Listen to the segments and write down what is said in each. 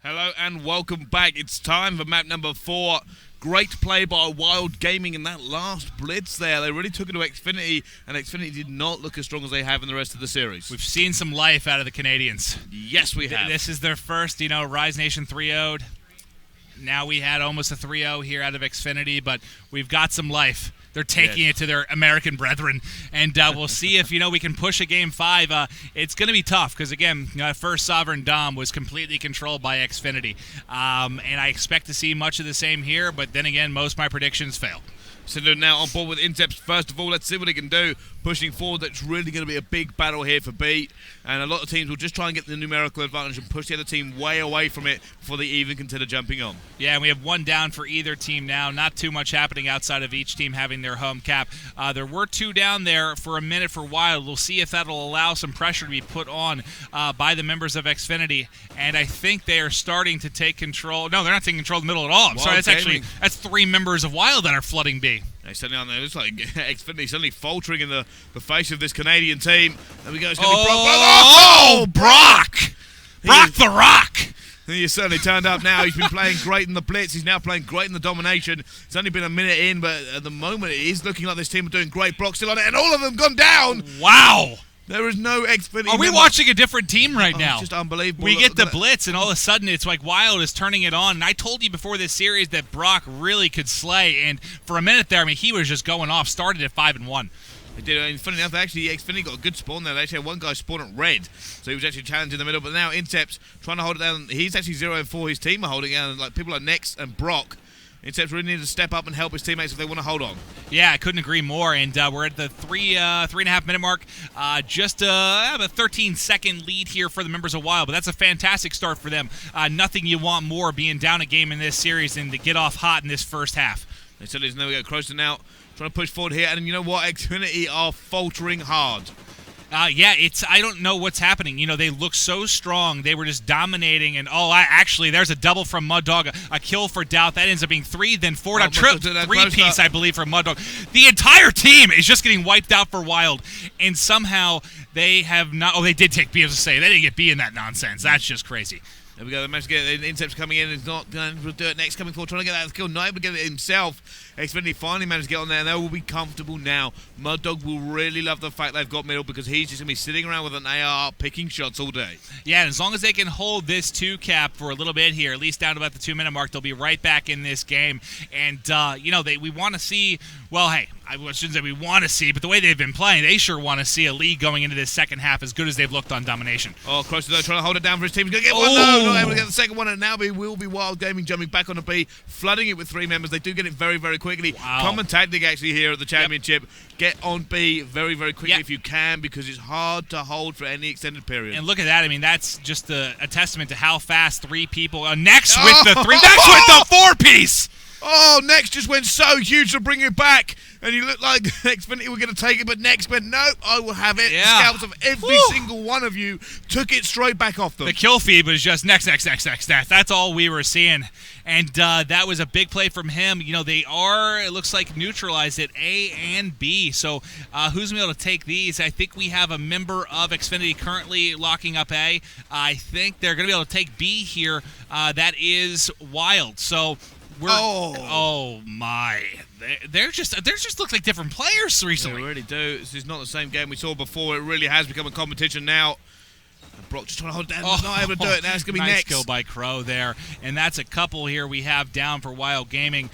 Hello and welcome back. It's time for map number 4. Great play by Wild Gaming in that last blitz there. They really took it to Xfinity, and Xfinity did not look as strong as they have in the rest of the series. We've seen some life out of the Canadians. Yes, we have. This is their first, Rise Nation 3-0'd. Now we had almost a 3-0 here out of Xfinity, but we've got some life. They're taking it to their American brethren, and we'll see if, we can push a Game 5. It's going to be tough because, again, first Sovereign Dom was completely controlled by Xfinity, and I expect to see much of the same here, but then again, most of my predictions fail. So they're now on board with Inceps. First of all, let's see what he can do. Pushing forward, that's really going to be a big battle here for B. And a lot of teams will just try and get the numerical advantage and push the other team way away from it before they even consider jumping on. Yeah, and we have one down for either team now. Not too much happening outside of each team having their home cap. There were two down there for a minute for Wild. We'll see if that'll allow some pressure to be put on by the members of Xfinity. And I think they are starting to take control. No, they're not taking control of the middle at all. I'm sorry, that's three members of Wild that are flooding B. They suddenly on there. It looks like Xfinity suddenly faltering in the face of this Canadian team. There we go. It's going to be Brock. Oh, Brock! Brock the Rock! He's certainly turned up now. He's been playing great in the blitz. He's now playing great in the domination. It's only been a minute in, but at the moment it is looking like this team are doing great. Brock's still on it, and all of them gone down. Wow! There is no Xfinity. Are we watching a different team right now? It's just unbelievable. We get the blitz, and all of a sudden it's like Wild is turning it on. And I told you before this series that Brock really could slay, and for a minute there, he was just going off. Started at 5-1. They did, and funny enough, actually, Xfinity got a good spawn there. They actually had one guy spawn at red, so he was actually challenging in the middle. But now Inceps trying to hold it down. He's actually 0-4. His team are holding it down. Like people like Nex and Brock. Inceps really need to step up and help his teammates if they want to hold on. Yeah, I couldn't agree more. And we're at the 3.5 minute mark. Just a 13-second lead here for the members of Wild, but that's a fantastic start for them. Nothing you want more being down a game in this series than to get off hot in this first half. They said there's no go closer now. Trying to push forward here, and you know what? Xfinity are faltering hard. I don't know what's happening. They look so strong. They were just dominating, and actually, there's a double from Mud Dog, a kill for Doubt. That ends up being 3, then 4 down, three-piece, I believe, for Mud Dog. The entire team is just getting wiped out for Wild, and somehow they have not. Oh, they did take B, as I say. They didn't get B in that nonsense. That's just crazy. There we go. They managed to get Inceps coming in. He's not going to do it next. Coming forward, trying to get that kill. Not able to get it himself. Xfinity finally managed to get on there, and they will be comfortable now. Mud Dog will really love the fact they've got middle because he's just going to be sitting around with an AR picking shots all day. Yeah, and as long as they can hold this 2 cap for a little bit here, at least down to about the 2-minute mark, they'll be right back in this game. And, we want to see, I shouldn't say we want to see, but the way they've been playing, they sure want to see a lead going into this second half as good as they've looked on domination. Oh, Cross though, trying to hold it down for his team. He's going to get one. No, not able to get the second one, and now will be Wild Gaming jumping back on the B, flooding it with 3 members. They do get it very, very quickly. Wow. Common tactic actually here at the championship. Yep. Get on B very, very quickly if you can, because it's hard to hold for any extended period. And look at that. That's just a testament to how fast 3 people. Next with the 3. Next with the 4-piece. Oh, Next just went so huge to bring it back. And you look like Xfinity were going to take it, but Next went, no, I will have it. Yeah. Scalps of every single one of you took it straight back off them. The kill feed was just next. That's all we were seeing. And that was a big play from him. They are, it looks like, neutralized at A and B. So who's going to be able to take these? I think we have a member of Xfinity currently locking up A. I think they're going to be able to take B here. That is Wild. So oh my. They're just look like different players recently. They really do. This is not the same game we saw before. It really has become a competition now. And Brock just trying to hold it down. Not able to do it. Now it's going to be nice Next. Kill by Crow there. And that's a couple here we have down for Wild Gaming.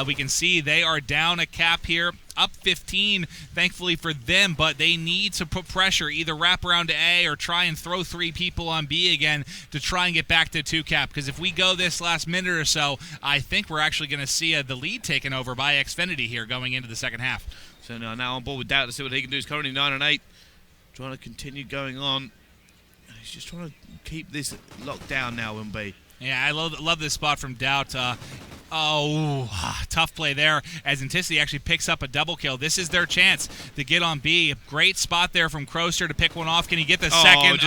We can see they are down a cap here. Up 15, thankfully for them, but they need to put pressure, either wrap around to A or try and throw 3 people on B again to try and get back to 2 cap. Because if we go this last minute or so, I think we're actually going to see the lead taken over by Xfinity here going into the second half. So now on board with Doubt to see what he can do. He's currently 9-8, trying to continue going on. He's just trying to keep this locked down now in B. Yeah, I love this spot from Doubt. Tough play there as Inticity actually picks up a double kill. This is their chance to get on B. Great spot there from Croster to pick one off. Can he get the second?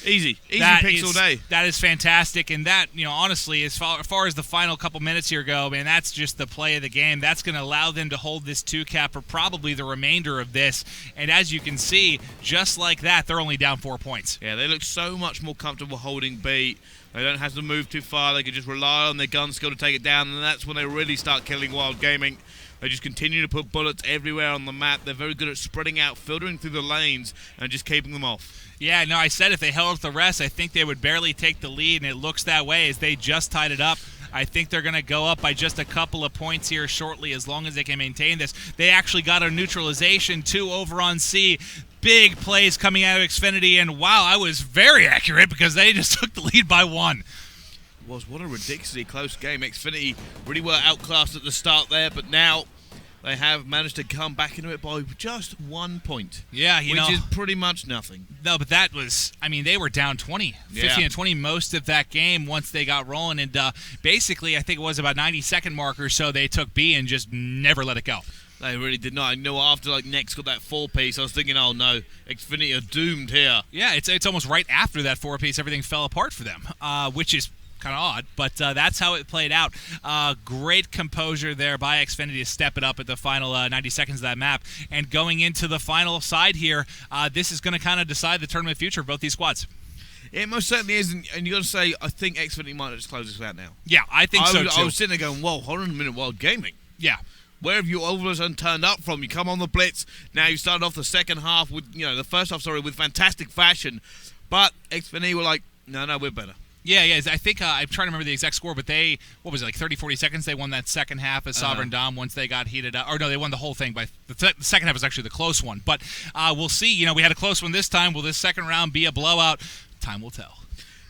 Easy picks all day. That is fantastic. And that, honestly, as far as the final couple minutes here go, man, that's just the play of the game. That's going to allow them to hold this 2 cap for probably the remainder of this. And as you can see, just like that, they're only down 4 points. Yeah, they look so much more comfortable holding B. They don't have to move too far. They can just rely on their gun skill to take it down, and that's when they really start killing Wild Gaming. They just continue to put bullets everywhere on the map. They're very good at spreading out, filtering through the lanes, and just keeping them off. Yeah, no, I said if they held up the rest, I think they would barely take the lead, and it looks that way as they just tied it up. I think they're going to go up by just a couple of points here shortly as long as they can maintain this. They actually got a neutralization, too, over on C. Big plays coming out of Xfinity, and wow, I was very accurate because they just took the lead by 1. What a ridiculously close game. Xfinity really were outclassed at the start there, but now they have managed to come back into it by just 1 point. Yeah, which is pretty much nothing. No, but that was, I mean, they were down 20, 15 to 20 most of that game once they got rolling. And basically, I think it was about 90-second mark or so, they took B and just never let it go. They really did not. I know after Next got that 4-piece, I was thinking, oh no, Xfinity are doomed here. Yeah, it's almost right after that 4-piece, everything fell apart for them, which is kind of odd, but that's how it played out. Great composure there by Xfinity to step it up at the final 90 seconds of that map. And going into the final side here, this is going to kind of decide the tournament future of both these squads. It most certainly is, and you got to say, I think Xfinity might just close this out now. Yeah, I think so too. I was sitting there going, whoa, hold on a minute, Wild Gaming. Yeah. Where have you all of a sudden turned up from? You come on the blitz, now you started off the second half with, the first half, with fantastic fashion, but Xfinity were like, no, we're better. Yeah, I think I'm trying to remember the exact score, but they, 30, 40 seconds? They won that second half as Sovereign Dom once they got heated up. Or no, they won the whole thing. The second half was actually the close one. But we'll see. We had a close one this time. Will this second round be a blowout? Time will tell.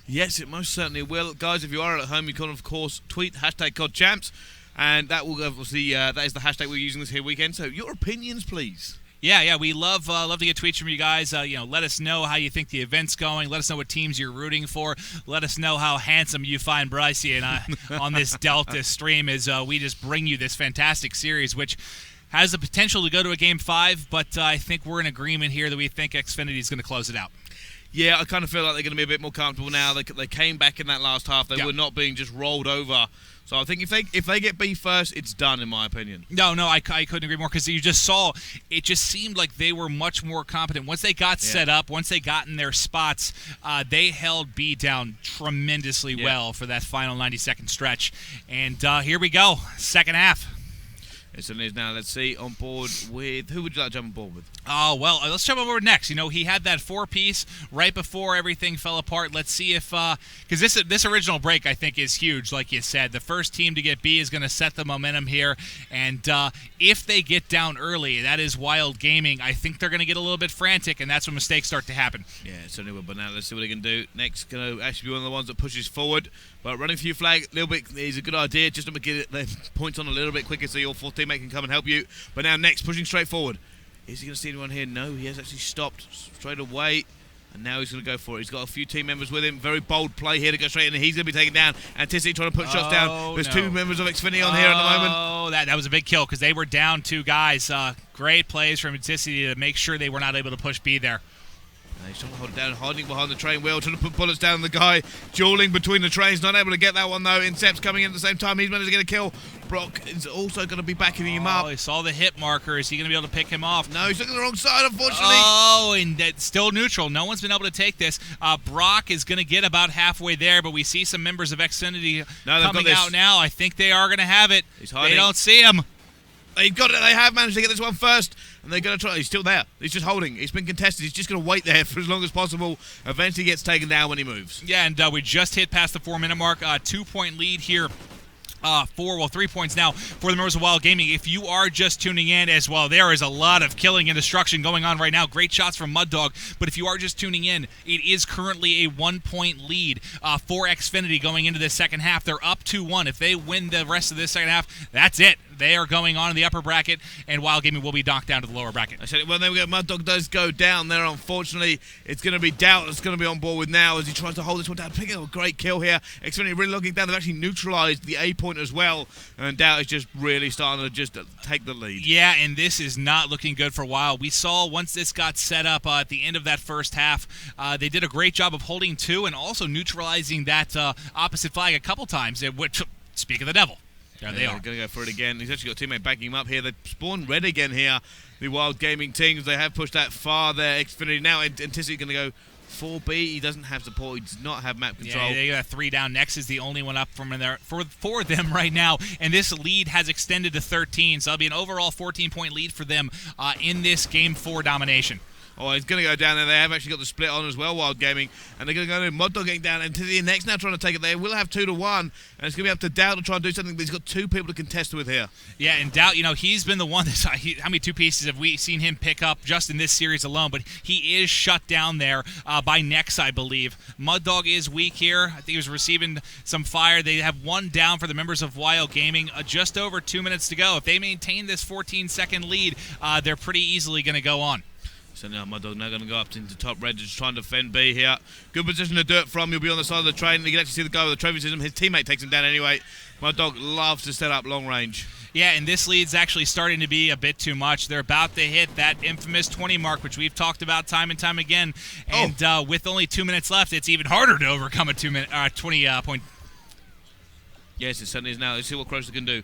Yes, it most certainly will. Guys, if you are at home, you can, of course, tweet #CoDChamps. And that will obviously, that is the hashtag we're using this here weekend. So your opinions, please. Yeah, we love to get tweets from you guys. Let us know how you think the event's going. Let us know what teams you're rooting for. Let us know how handsome you find Brycey and I on this Delta stream as we just bring you this fantastic series, which has the potential to go to a Game 5, but I think we're in agreement here that we think Xfinity is going to close it out. Yeah, I kind of feel like they're going to be a bit more comfortable now. They came back in that last half. They were not being just rolled over. So I think if they get B first, it's done, in my opinion. No, I couldn't agree more because you just saw it just seemed like they were much more competent. Once they got set up, once they got in their spots, they held B down tremendously well for that final 90-second stretch. And here we go, second half. It certainly is now. Let's see, on board with... Who would you like to jump on board with? Oh, well, let's jump on board next. He had that 4-piece right before everything fell apart. Let's see if... Because this original break, I think, is huge, like you said. The first team to get B is going to set the momentum here. And if they get down early, that is Wild Gaming, I think they're going to get a little bit frantic, and that's when mistakes start to happen. Yeah, it certainly will. But now let's see what they can do. Next, going to actually be one of the ones that pushes forward. But running through flag a little bit is a good idea, just to get the points on a little bit quicker so your fourth teammate can come and help you. But now Next, pushing straight forward. Is he going to see anyone here? No, he has actually stopped straight away. And now he's going to go for it. He's got a few team members with him. Very bold play here to go straight in. He's going to be taken down. And Tissy trying to put shots down. There's two members of Xfinity on here at the moment. Oh, that was a big kill because they were down 2 guys. Great plays from Tissy to make sure they were not able to push B there. He's trying to hold it down, hiding behind the train wheel, trying to put bullets down the guy, dueling between the trains, not able to get that one though. Incept's coming in at the same time, he's managed to get a kill. Brock is also going to be backing him up. Oh, he saw the hit marker. Is he going to be able to pick him off? No, he's looking the wrong side, unfortunately. Oh, and that's still neutral. No one's been able to take this. Brock is going to get about halfway there, but we see some members of Xfinity coming out now. I think they are going to have it. He's hiding. They don't see him. They've got it. They have managed to get this one first, and they're going to try. He's still there. He's just holding. He's been contested. He's just going to wait there for as long as possible. Eventually gets taken down when he moves. Yeah, and we just hit past the 4-minute mark. 2-point lead here. 3 points now for the members of Wild Gaming. If you are just tuning in as well, there is a lot of killing and destruction going on right now. Great shots from Mud Dog. But if you are just tuning in, it is currently a 1-point lead for Xfinity going into this second half. They're up 2-1. If they win the rest of this second half, that's it. They are going on in the upper bracket, and Wild Gaming will be knocked down to the lower bracket. I said it, well, there we go. Mud Dog does go down there, unfortunately. It's going to be Doubt that's going to be on board with now as he tries to hold this one down. Picking up a great kill here. Xfinity really looking down. They've actually neutralized the A point as well, and Doubt is just really starting to just take the lead. Yeah, and this is not looking good for a while. We saw once this got set up at the end of that first half, they did a great job of holding 2 and also neutralizing that opposite flag a couple times, which, speak of the devil. There they are. Going to go for it again. He's actually got a teammate backing him up here. They spawn red again here. The Wild Gaming teams, they have pushed that far there. Xfinity now, Anticity going to go 4B, he doesn't have support. He does not have map control. Yeah, they got 3 down. Nex is the only one up from in there for them right now, and this lead has extended to 13, so that'll be an overall 14-point lead for them in this Game 4 domination. Oh, he's going to go down there. They have actually got the split on as well, Wild Gaming. And they're going to go in. Moddog getting down into the next now trying to take it there. We'll have 2-1. And it's going to be up to Doubt to try and do something, but he's got 2 people to contest with here. Yeah, and Doubt, he's been the one that's... how many 2 pieces have we seen him pick up just in this series alone? But he is shut down there by Nex, I believe. Moddog is weak here. I think he was receiving some fire. They have 1 down for the members of Wild Gaming. Just over 2 minutes to go. If they maintain this 14-second lead, they're pretty easily going to go on. So now Moddog now going to go up into top red, just trying to defend B here. Good position to do it from. He'll be on the side of the train. You can actually see the guy with the trophy system. His teammate takes him down anyway. Moddog loves to set up long range. Yeah, and this lead's actually starting to be a bit too much. They're about to hit that infamous 20 mark, which we've talked about time and time again. And with only 2 minutes left, it's even harder to overcome a 20-point. Yes, it certainly is now. Let's see what Crozer can do.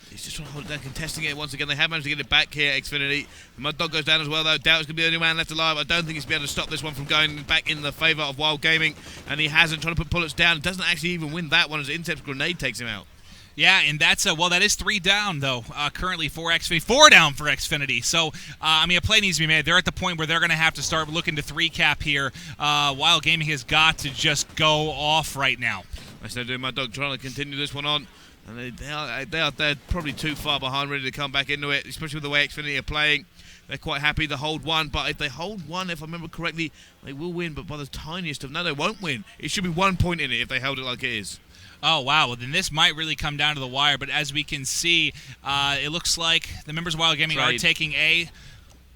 He's just trying to hold it down, contesting it once again. They have managed to get it back here, Xfinity. The Moddog goes down as well, though. Doubt is going to be the only man left alive. I don't think he's going to be able to stop this one from going back in the favour of Wild Gaming. And he hasn't, trying to put bullets down. Doesn't actually even win that one as Incept's grenade takes him out. Yeah, and that's that is 3 down, though, currently for Xfinity. 4 down for Xfinity. So, a play needs to be made. They're at the point where they're going to have to start looking to 3-cap here. Wild Gaming has got to just go off right now. That's what they're doing. Moddog trying to continue this one on. And they're probably too far behind, ready to come back into it, especially with the way Xfinity are playing. They're quite happy to hold 1, but if they hold 1, if I remember correctly, they will win, but by the tiniest of... No, they won't win. It should be 1 point in it if they held it like it is. Oh, wow. Well, then this might really come down to the wire, but as we can see, it looks like the members of Wild Gaming are taking A.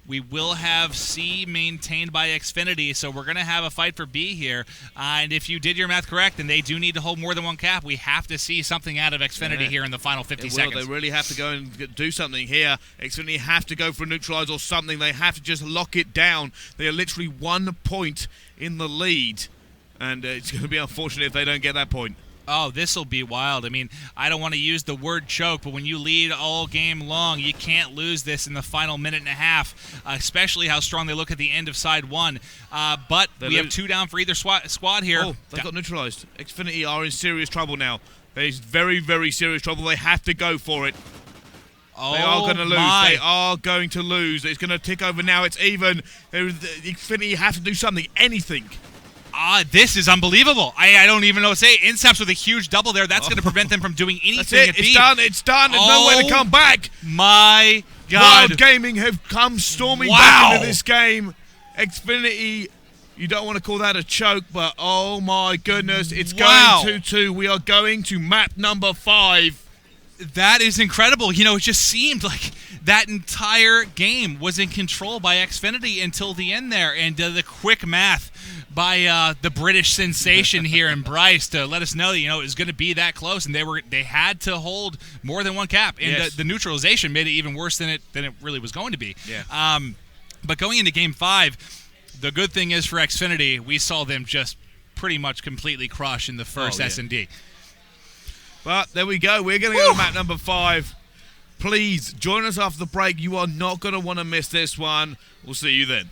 We will have C maintained by Xfinity, so we're going to have a fight for B here. And if you did your math correct, and they do need to hold more than 1 cap, we have to see something out of Xfinity here in the final 50 seconds. They really have to go and do something here. Xfinity have to go for a neutralize or something. They have to just lock it down. They are literally 1 point in the lead, and it's going to be unfortunate if they don't get that point. Oh, this will be wild. I don't want to use the word choke, but when you lead all game long, you can't lose this in the final minute and a half, especially how strong they look at the end of side 1. But we have 2 down for either squad here. Oh, they got neutralized. Xfinity are in serious trouble now. There's very, very serious trouble. They have to go for it. Oh, they are going to lose. They are going to lose. It's going to tick over now. It's even. Xfinity have to do something, anything. This is unbelievable. I don't even know what to say. Inceps with a huge double there. That's going to prevent them from doing anything. That's it. At B. It's done. It's done. There's no way to come back. My God. Wild Gaming have come storming back into this game. Xfinity, you don't want to call that a choke, but oh my goodness. It's going 2-2. We are going to map number 5. That is incredible. It just seemed like that entire game was in control by Xfinity until the end there. And the quick math by the British sensation here in Bryce to let us know that, it was going to be that close. And they had to hold more than 1 cap. And the neutralization made it even worse than it really was going to be. Yeah. But going into Game 5, the good thing is for Xfinity, we saw them just pretty much completely crush in the first S&D. But there we go. We're going to go to map number 5. Please join us after the break. You are not going to want to miss this one. We'll see you then.